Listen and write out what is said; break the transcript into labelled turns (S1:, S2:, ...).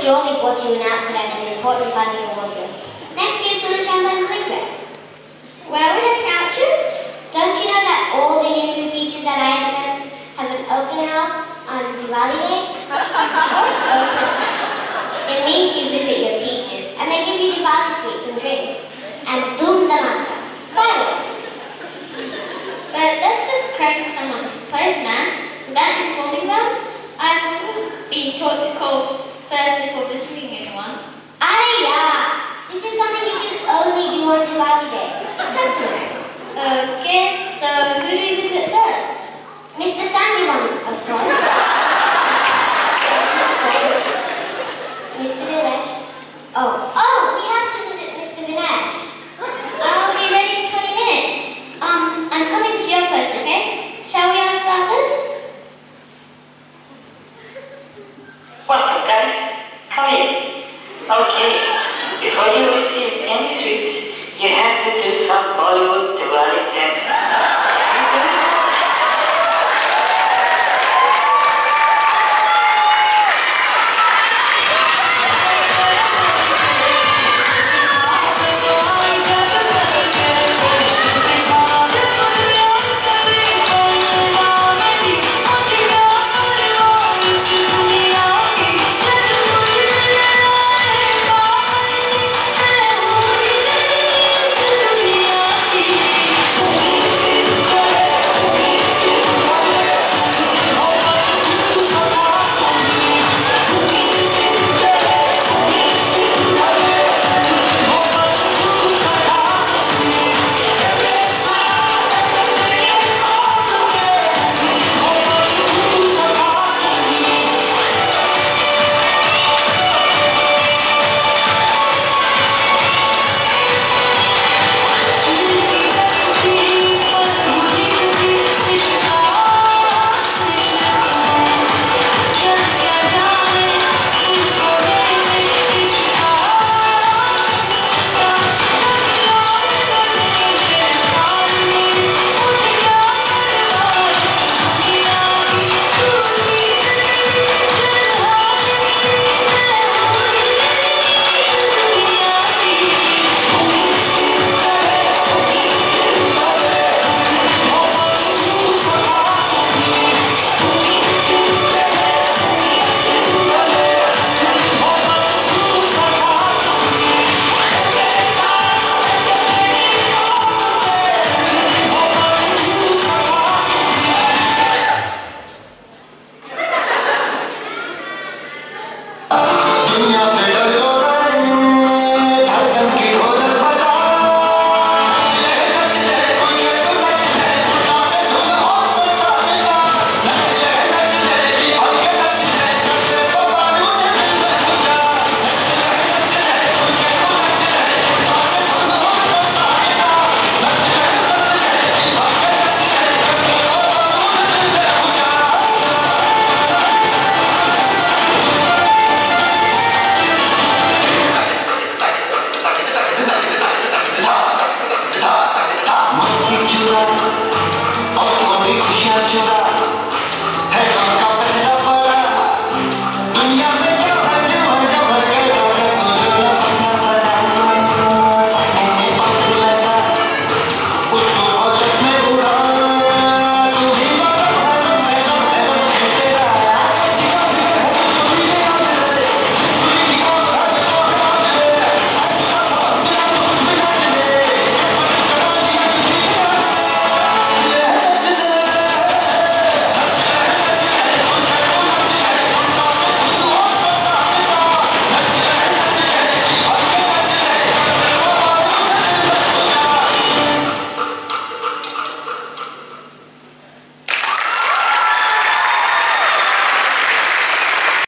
S1: surely bought you an outfit as an important part of your wardrobe. Next year's summer chamber and dress. Where would I count you? Don't you know that all the Hindu teachers at ISS have an open house on Diwali Day? What's open house? It means you visit your teachers and they give you Diwali sweets and drinks. And doom dhamaka, fireworks. But that's just crashing someone's place, man. Without informing them, I've always been taught to call first before visiting anyone. Yeah. This is something you can only do on Diwali Day. It's customary. Okay, so who do we visit first?